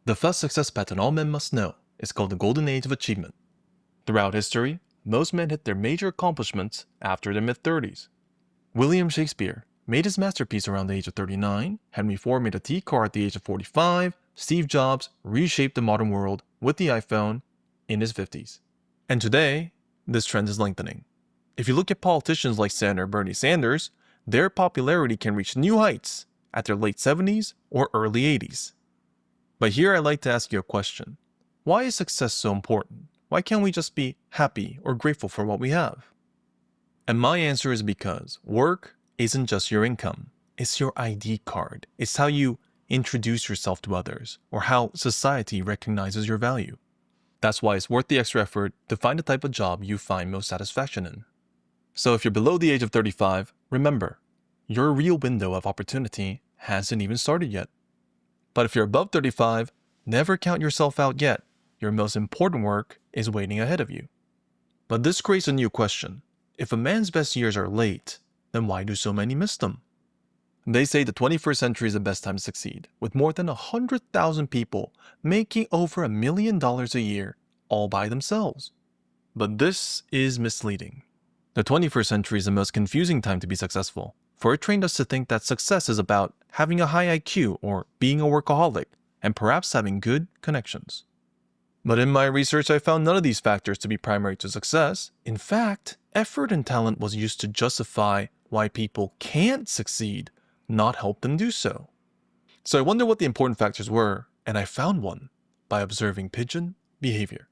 The first success pattern all men must know is called the golden age of achievement. Throughout history, most men hit their major accomplishments after their mid-30s. William Shakespeare made his masterpiece around the age of 39, Henry Ford made a T-car at the age of 45, Steve Jobs reshaped the modern world with the iPhone in his 50s. And today, this trend is lengthening. If you look at politicians like Senator Bernie Sanders, their popularity can reach new heights at their late 70s or early 80s. But here I'd like to ask you a question. Why is success so important? Why can't we just be happy or grateful for what we have? And my answer is because work isn't just your income. It's your ID card. It's how you introduce yourself to others or how society recognizes your value. That's why it's worth the extra effort to find the type of job you find most satisfaction in. So if you're below the age of 35, remember, your real window of opportunity hasn't even started yet. But if you're above 35, never count yourself out yet. Your most important work is waiting ahead of you. But this creates a new question. If a man's best years are late, then why do so many miss them? They say the 21st century is the best time to succeed, with more than 100,000 people making over $1 million a year all by themselves. But this is misleading. The 21st century is the most confusing time to be successful, for it trained us to think that success is about having a high IQ or being a workaholic, and perhaps having good connections. But in my research, I found none of these factors to be primary to success. In fact, effort and talent was used to justify why people can't succeed, not help them do so. So I wonder what the important factors were, and I found one by observing pigeon behavior.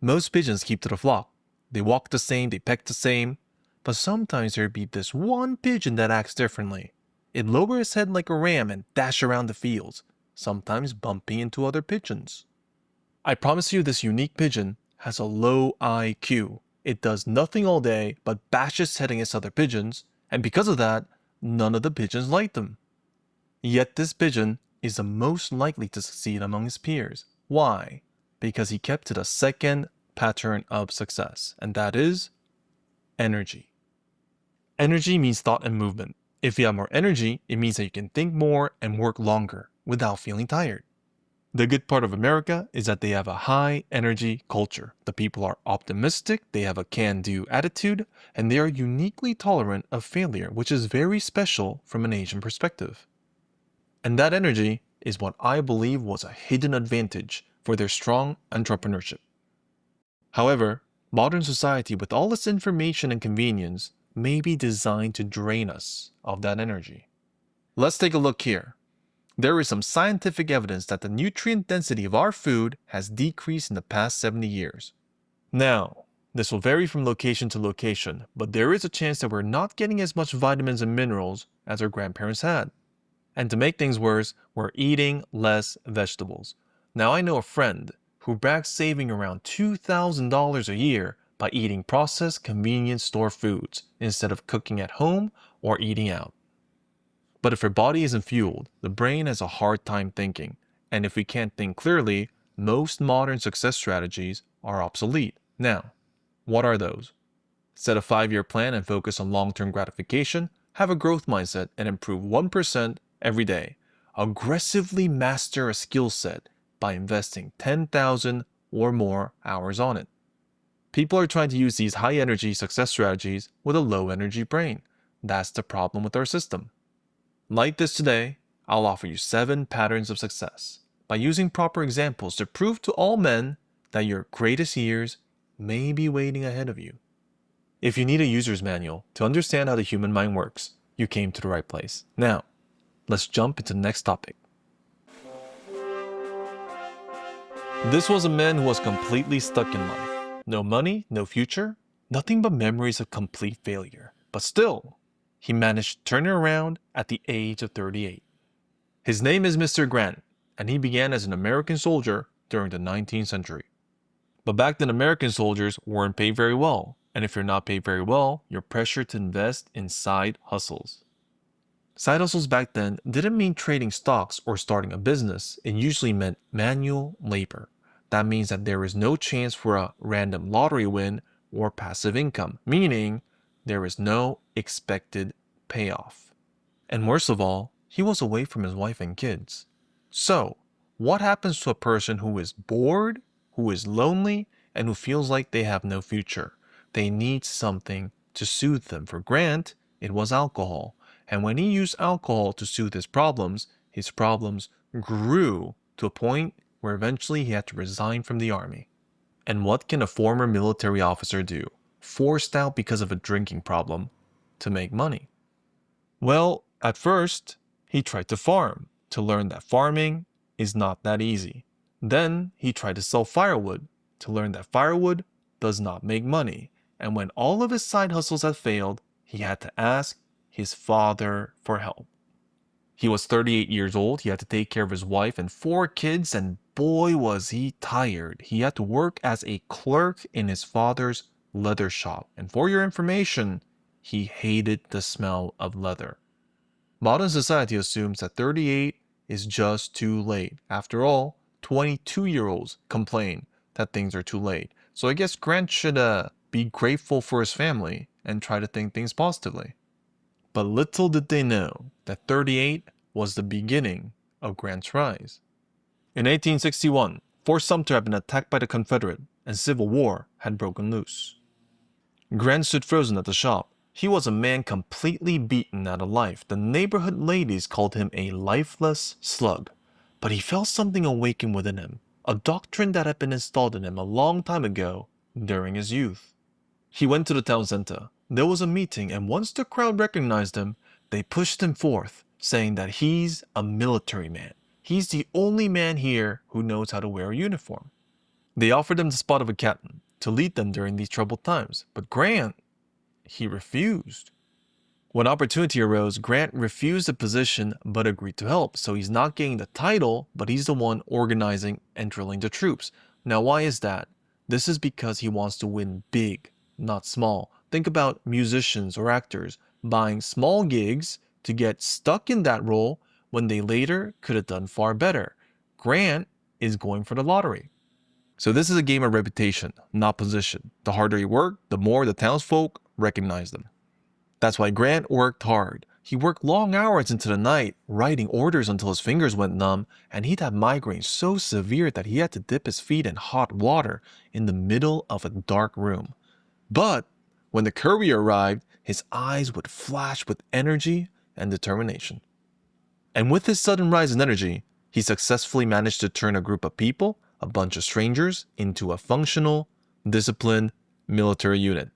Most pigeons keep to the flock. They walk the same, they peck the same, but sometimes there'd be this one pigeon that acts differently. It'd lower its head like a ram and dash around the fields, sometimes bumping into other pigeons. I promise you this unique pigeon has a low IQ. It does nothing all day but bash its head against other pigeons, and because of that, none of the pigeons like them. Yet this pigeon is the most likely to succeed among his peers. Why? Because he kept to the second pattern of success, and that is energy. Energy means thought and movement. If you have more energy, it means that you can think more and work longer without feeling tired. The good part of America is that they have a high energy culture. The people are optimistic, they have a can-do attitude, and they are uniquely tolerant of failure, which is very special from an Asian perspective. And that energy is what I believe was a hidden advantage for their strong entrepreneurship. However, modern society with all its information and convenience may be designed to drain us of that energy. Let's take a look here. There is some scientific evidence that the nutrient density of our food has decreased in the past 70 years. Now, this will vary from location to location, but there is a chance that we're not getting as much vitamins and minerals as our grandparents had. And to make things worse, we're eating less vegetables. Now I know a friend who brags saving around $2,000 a year by eating processed convenience store foods instead of cooking at home or eating out. But if our body isn't fueled, the brain has a hard time thinking, and if we can't think clearly, most modern success strategies are obsolete. Now, what are those? Set a 5-year plan and focus on long-term gratification, have a growth mindset and improve 1% every day. Aggressively master a skill set by investing 10,000 or more hours on it. People are trying to use these high-energy success strategies with a low-energy brain. That's the problem with our system. Like this today, I'll offer you 7 patterns of success by using proper examples to prove to all men that your greatest years may be waiting ahead of you. If you need a user's manual to understand how the human mind works, you came to the right place. Now, let's jump into the next topic. This was a man who was completely stuck in life. No money, no future, nothing but memories of complete failure. But still, he managed to turn it around at the age of 38. His name is Mr. Grant, and he began as an American soldier during the 19th century. But back then, American soldiers weren't paid very well, and if you're not paid very well, you're pressured to invest in side hustles. Side hustles back then didn't mean trading stocks or starting a business. It usually meant manual labor. That means that there is no chance for a random lottery win or passive income, meaning there is no expected payoff. And worst of all, he was away from his wife and kids. So, What happens to a person who is bored, who is lonely, and who feels like they have no future? They need something to soothe them. For Grant, it was alcohol. And when he used alcohol to soothe his problems grew to a point where eventually he had to resign from the army. And what can a former military officer do, forced out because of a drinking problem, to make money? Well, at first, he tried to farm, to learn that farming is not that easy. Then he tried to sell firewood, to learn that firewood does not make money. And when all of his side hustles had failed, he had to ask his father for help. He was 38 years old, he had to take care of his wife and 4 kids, and boy was he tired. He had to work as a clerk in his father's leather shop. And for your information, he hated the smell of leather. Modern society assumes that 38 is just too late. After all, 22-year-olds complain that things are too late. So I guess Grant should be grateful for his family and try to think things positively. But little did they know that 38 was the beginning of Grant's rise. In 1861, Fort Sumter had been attacked by the Confederates and civil war had broken loose. Grant stood frozen at the shop. He was a man completely beaten out of life. The neighborhood ladies called him a lifeless slug. But he felt something awaken within him, a doctrine that had been installed in him a long time ago during his youth. He went to the town center. There was a meeting, and once the crowd recognized him, they pushed him forth, saying that he's a military man. He's the only man here who knows how to wear a uniform. They offered him the spot of a captain to lead them during these troubled times, but Grant, he refused. When opportunity arose, Grant refused the position but agreed to help, so he's not getting the title, but he's the one organizing and drilling the troops. Now why is that? This is because he wants to win big, not small. Think about musicians or actors buying small gigs to get stuck in that role when they later could have done far better. Grant is going for the lottery. So this is a game of reputation, not position. The harder you work, the more the townsfolk recognize them. That's why Grant worked hard. He worked long hours into the night, writing orders until his fingers went numb, and he'd have migraines so severe that he had to dip his feet in hot water in the middle of a dark room. But when the courier arrived, his eyes would flash with energy and determination. And with his sudden rise in energy, he successfully managed to turn a group of people, a bunch of strangers, into a functional, disciplined military unit.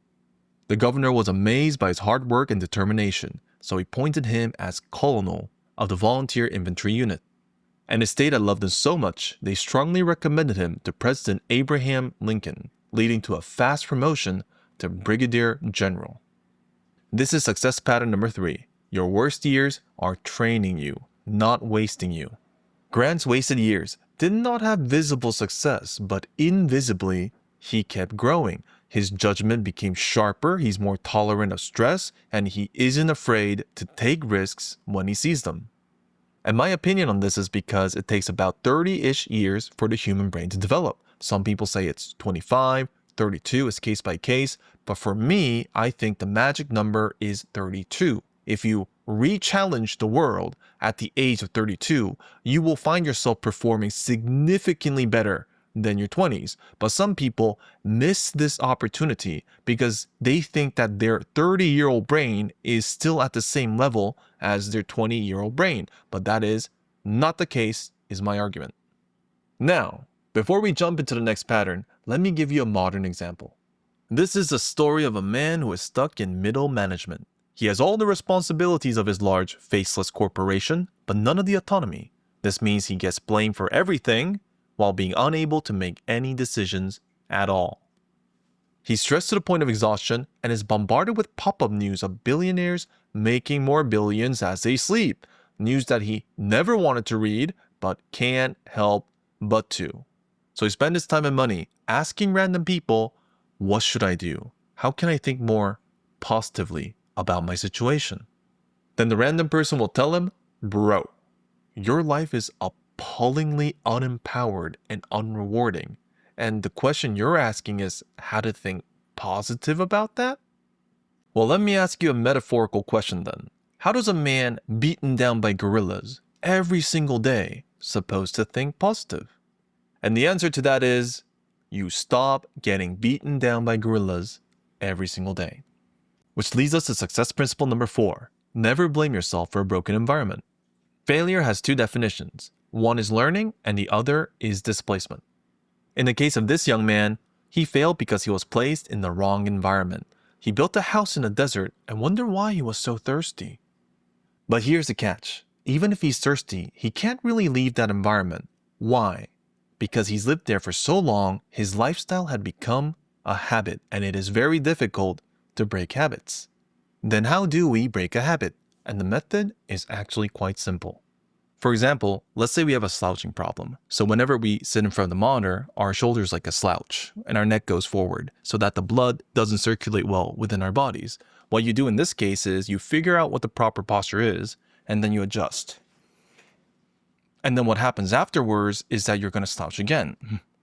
The governor was amazed by his hard work and determination, so he appointed him as colonel of the volunteer infantry unit. And his state had loved him so much, they strongly recommended him to President Abraham Lincoln, leading to a fast promotion to brigadier general. This is success pattern number 3. Your worst years are training you, not wasting you. Grant's wasted years did not have visible success, but invisibly, he kept growing. His judgment became sharper, he's more tolerant of stress, and he isn't afraid to take risks when he sees them. And my opinion on this is because it takes about 30-ish years for the human brain to develop. Some people say it's 25, 32 is case by case, but for me, I think the magic number is 32. If you re-challenge the world at the age of 32, you will find yourself performing significantly better than your 20s. But some people miss this opportunity because they think that their 30-year-old brain is still at the same level as their 20-year-old brain. But that is not the case, is my argument. Now, before we jump into the next pattern, let me give you a modern example. This is the story of a man who is stuck in middle management. He has all the responsibilities of his large, faceless corporation, but none of the autonomy. This means he gets blamed for everything while being unable to make any decisions at all. He's stressed to the point of exhaustion and is bombarded with pop-up news of billionaires making more billions as they sleep. News that he never wanted to read, but can't help but to. So he spends his time and money asking random people, what should I do? How can I think more positively about my situation? Then the random person will tell him, bro, your life is appallingly unempowered and unrewarding. And the question you're asking is how to think positive about that? Well, let me ask you a metaphorical question then. How does a man beaten down by gorillas every single day supposed to think positive? And the answer to that is you stop getting beaten down by gorillas every single day. Which leads us to success principle number 4. Never blame yourself for a broken environment. Failure has 2 definitions. One is learning and the other is displacement. In the case of this young man, he failed because he was placed in the wrong environment. He built a house in the desert and wondered why he was so thirsty. But here's the catch. Even if he's thirsty, he can't really leave that environment. Why? Because he's lived there for so long, his lifestyle had become a habit, and it is very difficult to break habits. Then how do we break a habit? And the method is actually quite simple. For example, let's say we have a slouching problem. So whenever we sit in front of the monitor, our shoulders like a slouch and our neck goes forward so that the blood doesn't circulate well within our bodies. What you do in this case is you figure out what the proper posture is and then you adjust. And then what happens afterwards is that you're going to slouch again.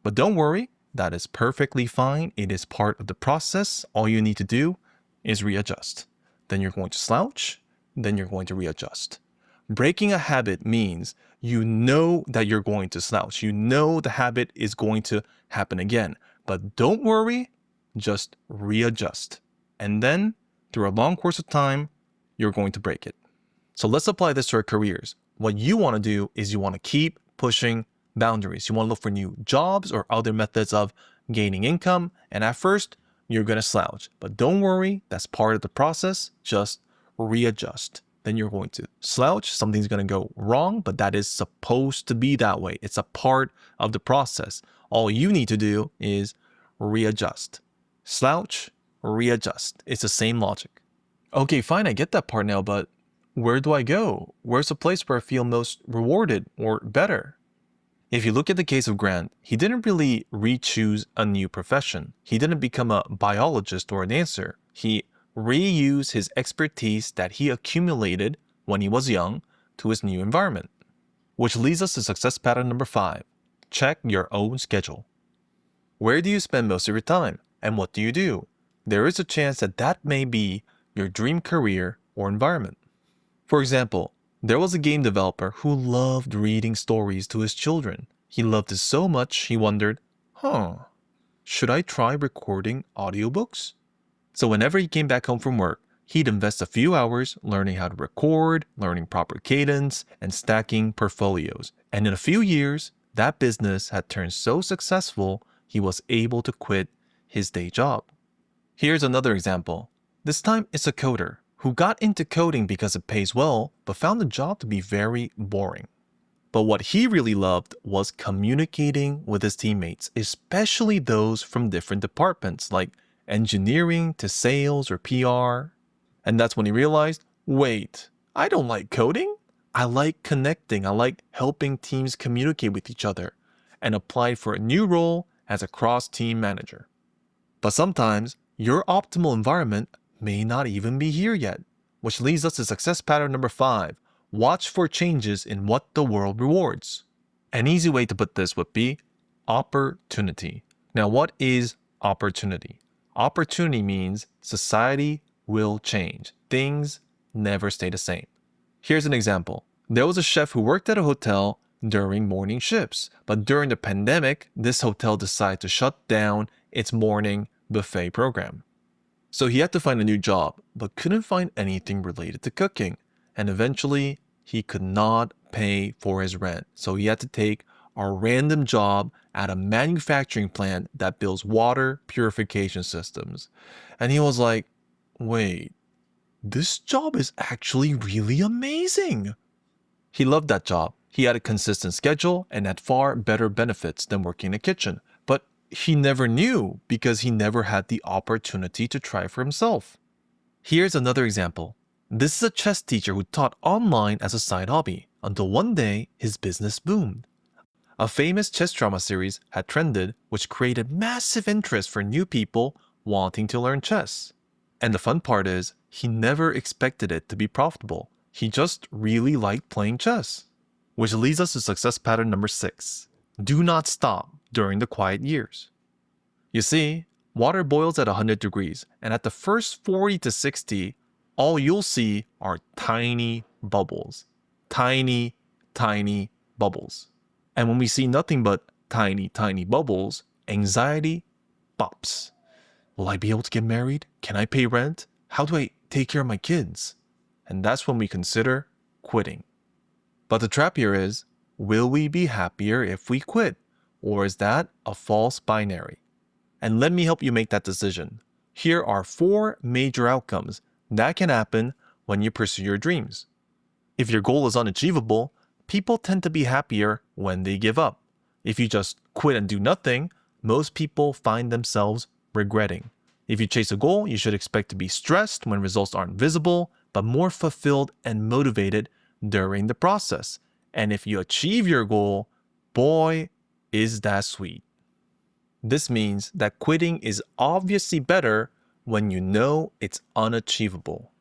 But don't worry, that is perfectly fine. It is part of the process. All you need to do is readjust. Then you're going to slouch, then you're going to readjust. Breaking a habit means you know that you're going to slouch. You know the habit is going to happen again. But don't worry, just readjust. And then, through a long course of time, you're going to break it. So let's apply this to our careers. What you want to do is you want to keep pushing boundaries. You want to look for new jobs or other methods of gaining income. And at first, you're going to slouch. But don't worry, that's part of the process. Just readjust. Then you're going to slouch. Something's going to go wrong, but that is supposed to be that way. It's a part of the process. All you need to do is readjust. Slouch, readjust. It's the same logic. Okay, fine, I get that part now, but where do I go? Where's the place where I feel most rewarded or better? If you look at the case of Grant, he didn't really re-choose a new profession. He didn't become a biologist or a dancer. He reuse his expertise that he accumulated when he was young to his new environment. Which leads us to success pattern number 5. Check your own schedule. Where do you spend most of your time? And what do you do? There is a chance that that may be your dream career or environment. For example, there was a game developer who loved reading stories to his children. He loved it so much he wondered, should I try recording audiobooks? So whenever he came back home from work, he'd invest a few hours learning how to record, learning proper cadence, and stacking portfolios. And in a few years, that business had turned so successful, he was able to quit his day job. Here's another example. This time it's a coder who got into coding because it pays well, but found the job to be very boring. But what he really loved was communicating with his teammates, especially those from different departments like engineering to sales or PR. And that's when he realized, wait, I don't like coding. I like connecting. I like helping teams communicate with each other, and applied for a new role as a cross-team manager. But sometimes your optimal environment may not even be here yet, which leads us to success pattern number 5. Watch for changes in what the world rewards. An easy way to put this would be opportunity. Now, what is opportunity? Opportunity means society will change. Things never stay the same. Here's an example. There was a chef who worked at a hotel during morning shifts, but during the pandemic, this hotel decided to shut down its morning buffet program. So he had to find a new job, but couldn't find anything related to cooking. And eventually, he could not pay for his rent. So he had to take a random job at a manufacturing plant that builds water purification systems. And he was like, wait, this job is actually really amazing. He loved that job. He had a consistent schedule and had far better benefits than working in a kitchen. But he never knew because he never had the opportunity to try for himself. Here's another example. This is a chess teacher who taught online as a side hobby until one day his business boomed. A famous chess drama series had trended, which created massive interest for new people wanting to learn chess. And the fun part is, he never expected it to be profitable. He just really liked playing chess. Which leads us to success pattern number 6. Do not stop during the quiet years. You see, water boils at 100 degrees, and at the first 40 to 60, all you'll see are tiny bubbles. Tiny, tiny bubbles. And when we see nothing but tiny, tiny bubbles, anxiety pops. Will I be able to get married? Can I pay rent? How do I take care of my kids? And that's when we consider quitting. But the trap here is, will we be happier if we quit? Or is that a false binary? And let me help you make that decision. Here are 4 major outcomes that can happen when you pursue your dreams. If your goal is unachievable, people tend to be happier when they give up. If you just quit and do nothing, most people find themselves regretting. If you chase a goal, you should expect to be stressed when results aren't visible, but more fulfilled and motivated during the process. And if you achieve your goal, boy, is that sweet. This means that quitting is obviously better when you know it's unachievable.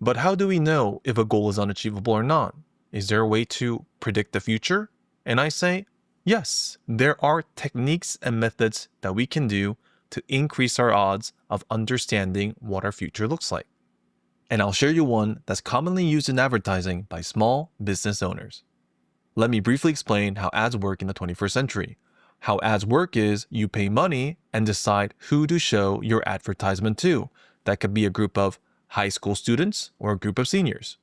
But how do we know if a goal is unachievable or not? Is there a way to predict the future? And I say, yes, there are techniques and methods that we can do to increase our odds of understanding what our future looks like. And I'll share you one that's commonly used in advertising by small business owners. Let me briefly explain how ads work in the 21st century. How ads work is you pay money and decide who to show your advertisement to. That could be a group of high school students or a group of seniors.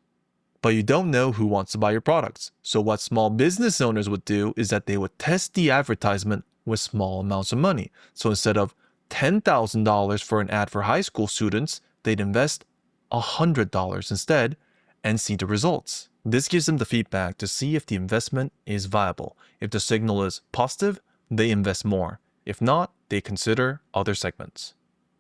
But you don't know who wants to buy your products. So what small business owners would do is that they would test the advertisement with small amounts of money. So instead of $10,000 for an ad for high school students, they'd invest $100 instead and see the results. This gives them the feedback to see if the investment is viable. If the signal is positive, they invest more. If not, they consider other segments.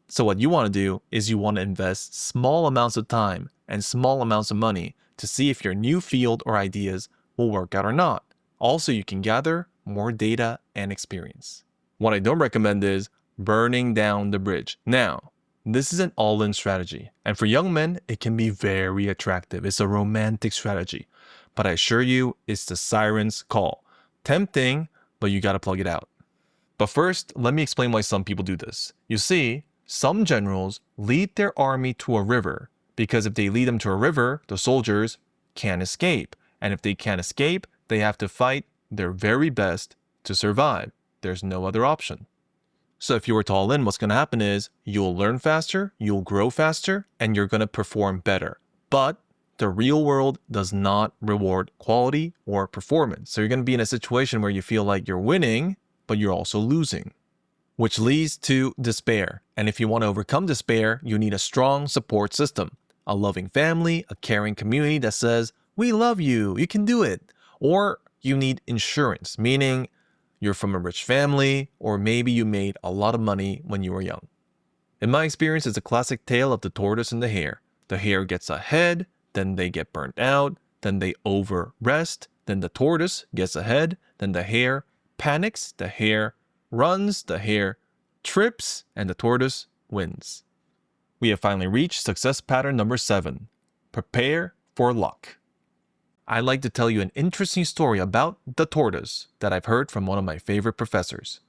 So what you want to do is you want to invest small amounts of time and small amounts of money to see if your new field or ideas will work out or not. Also, you can gather more data and experience. What I don't recommend is burning down the bridge. Now, this is an all-in strategy, and for young men, it can be very attractive. It's a romantic strategy, but I assure you, it's the siren's call. Tempting, but you gotta plug it out. But first, let me explain why some people do this. You see, some generals lead their army to a river, because if they lead them to a river, the soldiers can't escape. And if they can't escape, they have to fight their very best to survive. There's no other option. So if you were to all in, what's going to happen is you'll learn faster, you'll grow faster, and you're going to perform better. But the real world does not reward quality or performance. So you're going to be in a situation where you feel like you're winning, but you're also losing, which leads to despair. And if you want to overcome despair, you need a strong support system, a loving family, a caring community that says, we love you, you can do it. Or you need insurance, meaning you're from a rich family, or maybe you made a lot of money when you were young. In my experience, it's a classic tale of the tortoise and the hare. The hare gets ahead, then they get burnt out, then they over-rest, then the tortoise gets ahead, then the hare panics, the hare runs, the hare trips, and the tortoise wins. We have finally reached success pattern number 7. Prepare for luck. I'd like to tell you an interesting story about the tortoise that I've heard from one of my favorite professors.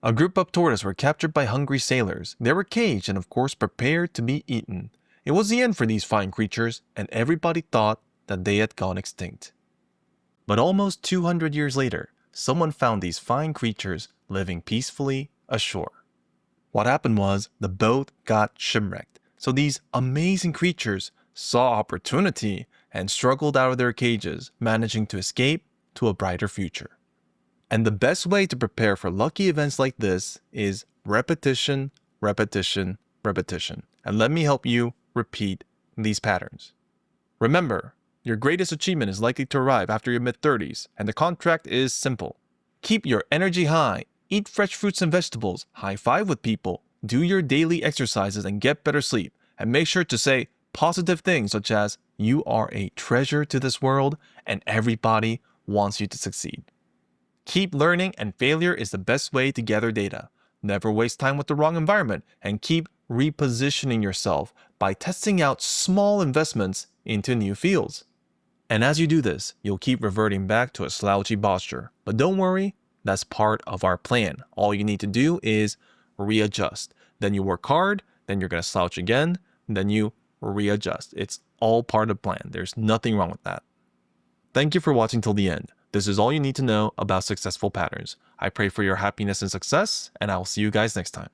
A group of tortoises were captured by hungry sailors. They were caged and of course prepared to be eaten. It was the end for these fine creatures, and everybody thought that they had gone extinct. But almost 200 years later, someone found these fine creatures living peacefully ashore. What happened was the boat got shipwrecked. So these amazing creatures saw opportunity and struggled out of their cages, managing to escape to a brighter future. And the best way to prepare for lucky events like this is repetition, repetition, repetition. And let me help you repeat these patterns. Remember, your greatest achievement is likely to arrive after your mid-30s, and the contract is simple. Keep your energy high, eat fresh fruits and vegetables, high five with people, do your daily exercises and get better sleep, and make sure to say positive things such as, you are a treasure to this world and everybody wants you to succeed. Keep learning, and failure is the best way to gather data. Never waste time with the wrong environment, and keep repositioning yourself by testing out small investments into new fields. And as you do this, you'll keep reverting back to a slouchy posture. But don't worry, that's part of our plan. All you need to do is readjust. Then you work hard, then you're going to slouch again, then you readjust. It's all part of the plan. There's nothing wrong with that. Thank you for watching till the end. This is all you need to know about successful patterns. I pray for your happiness and success, and I will see you guys next time.